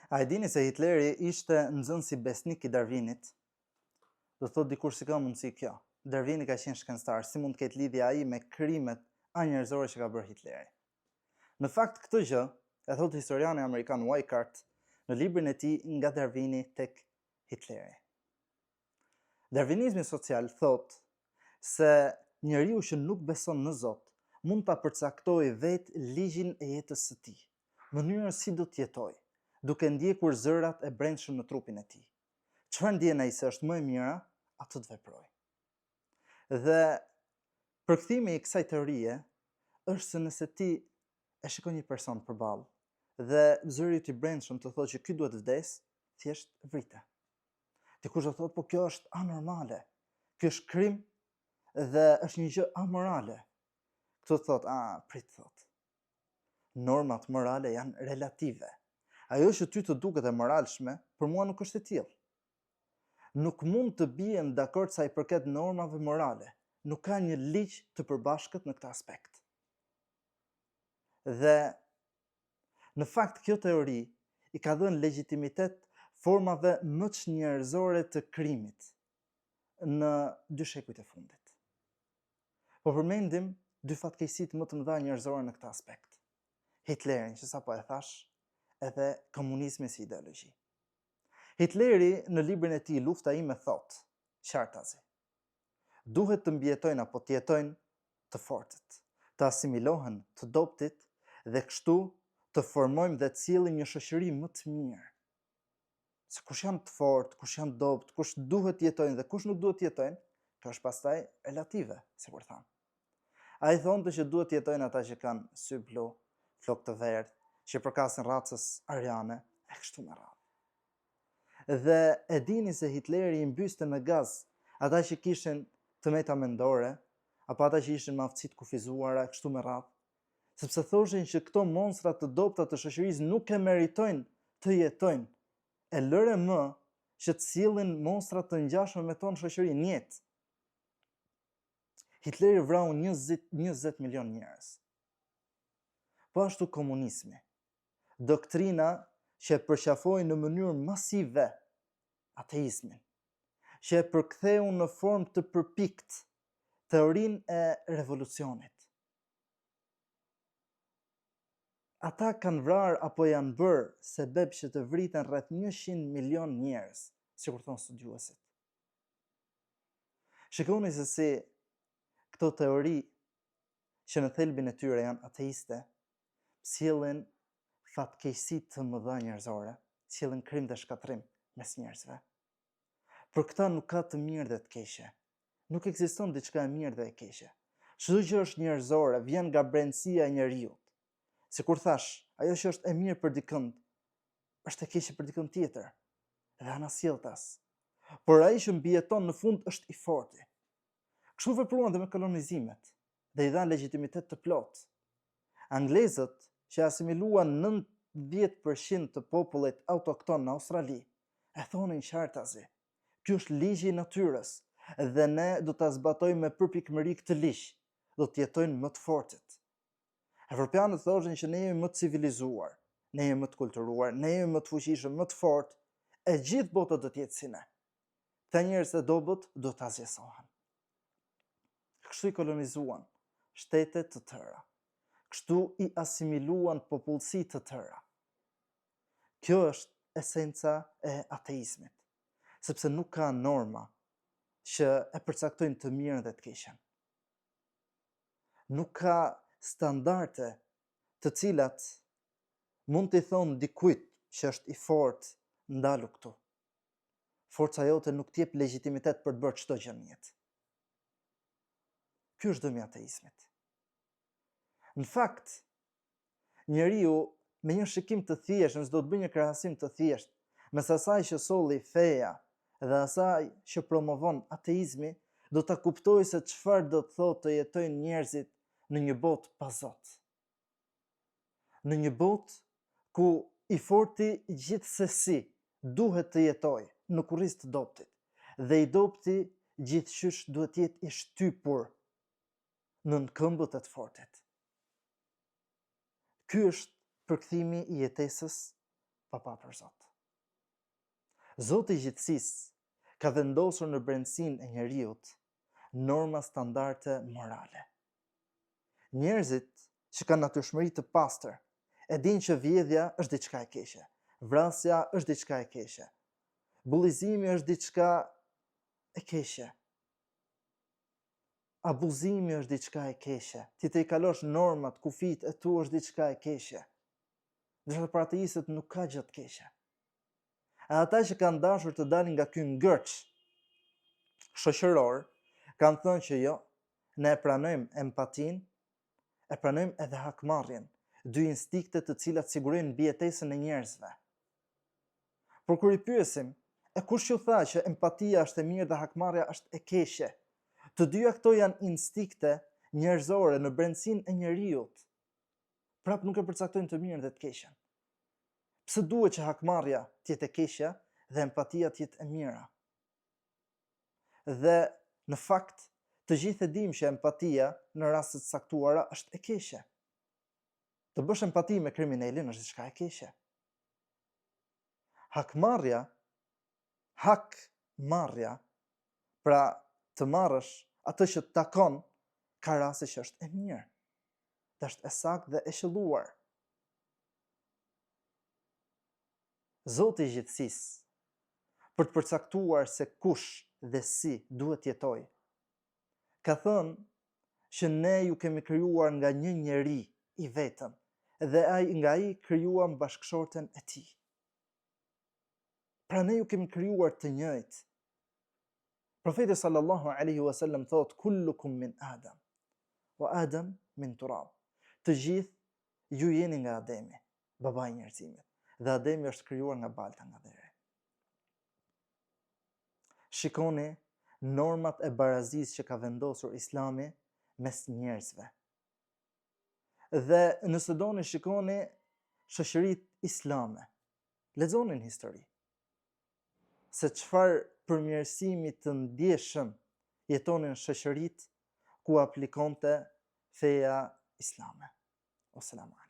A e dini se Hitleri ishte nxënësi besnik i Darwinit? Do thot dikush si ka mundësi kjo. Darwini ka qenë shkencëtar, si mund të ketë lidhje ai me krimet anjerëzore që ka bërë Hitleri? Në fakt këtë gjë e thot historiani amerikan Weikart në librin e tij Nga Darwini tek Hitleri. Darwinizmi social thot se njeriu që nuk beson në Zot mund ta përcaktojë vetë ligjin e jetës së tij, mënyrën si do të jetojë, duke ndjekur zërat e brendshëm në trupin e tij. Çfarë ndjen ai se është më e mira, atë të veprojë. Dhe përkthimi i kësaj teorie është se nëse ti e shikon një person përballë dhe zëri i brendshëm të thotë që ky duhet vdes, thjesht vrite. Dikush do thotë, po kjo është anormale. Kjo është krim dhe është një gjë amorale. Kto thotë, prit thotë. Normat morale janë relative. Ajo që ty të duket e moralshme, për mua nuk është e tillë. Nuk mund të bien dakord sa i përket normave morale. Nuk ka një ligj të përbashkët në këtë aspekt. Dhe në fakt kjo teori i ka dhënë legjitimitet formave më të njerëzore të krimit në 2 shekujt e fundit. Po përmendim 2 fatkeqësitë më të mëdha njerëzore në këtë aspekt. Hitlerin, që sapo e thash, edhe komunizmi si ideologji. Hitleri në librin e tij Lufta ime thot, qartazi, duhet të mbjetojnë apo të jetojnë të fortët, të asimilohen të dobtit dhe kështu të formojmë dhe të sillim një shoqëri më të mirë. Se kush janë të fortë, kush janë dobt, kush duhet të jetojnë dhe kush nuk duhet të jetojnë, kjo është pastaj relative, sikur tham. Ai thonte që duhet të jetojnë ata që kanë sy blu, flok të verdh, që përkasin racës ariane, e kështu me radhë. Dhe e dini se Hitleri i mbyste me gaz ata që kishin të meta mendore, apo ata që ishin me aftësi të kufizuara, e kështu me radhë, sepse thoshin që këto monstra të dobta të shoqërisë nuk e meritojnë të jetojnë, e lëre më që të sillin monstra të ngjashme me tonë shoqëri në jetë. Hitleri vrau 20 milion njerëz. Po ashtu komunizmi, doktrina që e përqafoi në mënyrë masive ateizmin, që e përktheu në formë të përpikt teorinë e revolucionit. Ata kanë vrarë apo janë bërë sebeb që të vriten rreth 100 milion njerëz, sikur thon studiuesit. Shikoni se si këto teori që në thelbin e tyre janë ateiste, sjellin fatkeqësi të mëdha njerëzore, sjellin krim dhe shkatrim mes njerëzve. Për këta nuk ka të mirë dhe të keqe. Nuk ekziston diçka e mirë dhe e keqe. Çdo gjë është njerëzore, vjen nga brendësia e njeriut. Sikur thash, ajo që është e mirë për dikën, është e keqe për dikën tjetër. Dhe anasjelltas. Por ai që mbijeton në fund është i fortë. Kështu vepruan dhe me kolonizimet, dhe i dhanë legjitimitet të plotë. Anglezët që asimiluan 90% të popullit autokton në Australi, e thonin qartazi, ky është ligji i natyrës dhe ne do ta zbatojmë me përpikmëri këtë ligj, do të jetojnë më të fortët. Evropianët thoshin që ne jemi më të civilizuar, ne jemi më të kulturuar, ne jemi më të fuqishëm, më të fortë, e gjithë bota do të jetë si ne. Këta njerëz të dobët do të azjesohen. Kështu i kolonizuan shtete të tëra. Kështu i asimiluan popullsi të tëra. Kjo është esenca e ateizmit, sepse nuk ka norma që e përcaktojnë të mirën dhe të keqen. Nuk ka standarde të cilat mund t'i thonë dikujt që është i fortë, ndalu këtu. Forca jote nuk t'jep legjitimitet për të bërë çdo gjë në jetë. Ky është dëmi i ateizmit. Në fakt, njeriu me një shikim të thjeshtë, nëse do të bëj një krahasim të thjeshtë mes asaj që solli feja dhe asaj që promovon ateizmi, do ta kuptojë se çfarë do të thotë të jetojnë njerëzit në një botë pa Zot. Në një botë ku i forti gjithsesi duhet të jetojë në kurriz të dobtit, dhe i dobti gjithçysh duhet të jetë i shtypur në këmbët e të fortit. Ky është përkthimi i jetesës pa për Zot. Zoti i gjithësisë ka vendosur në brendësinë e njeriut norma standarde morale. Njerëzit që kanë natyrshmëri të pastër e dinë që vjedhja është diçka e keqe, vrasja është diçka e keqe, bullizimi është diçka e keqe, abuzimi është diçka e keqe, ti të i kalosh normat, kufit e tu është diçka e keqe. Ndërsa për ateistët nuk ka gjë të keqe. E ata që kanë dashur të dalin nga ky ngërç shoqëror, kanë thënë që jo, ne e pranojmë empatin, e pranojmë edhe hakmarrjen, dy instikte të cilat sigurojnë mbijetesën e njerëzve. Por kur i pyesim, e kush ju tha që empatia është e mirë dhe hakmarrja është e keqe? Të dyja këto janë instikte njerëzore në brendësinë e njeriut. Prap nuk e përcaktojnë të mirën dhe të keqen. Pse duhet që hakmarrja të jetë e keqja dhe empatia të jetë e mira? Dhe në fakt, të gjithë e dimë që empatia në raste të caktuara është e keqe. Të bësh empati me kriminalin është diçka e keqe. Hakmarrja, pra të marrësh atë që të takon, ka raste që është e mirë, dhe është e saktë dhe e qelluar. Zoti i gjithësisë, për të përcaktuar se kush dhe si duhet jetoj, ka thënë që ne ju kemi krijuar nga një njeri i vetëm, dhe nga ai krijuam bashkëshorten e tij. Pra ne ju kemi krijuar të njëjtë. Profeti sallallahu alaihi wasallam thot kullukum min Adam, wa Adam min turab. Të gjithë ju jeni nga Ademi, babai i njerëzimit, dhe Ademi është krijuar nga balta nga deri. Shikoni normat e barazisë që ka vendosur Islami mes njerëzve. Dhe nëse doni shikoni shoqëritë islame, lexonin histori, se çfarë përmirësimi të ndjeshëm jetonin shoqëritë ku aplikonte feja islame. Wassalam.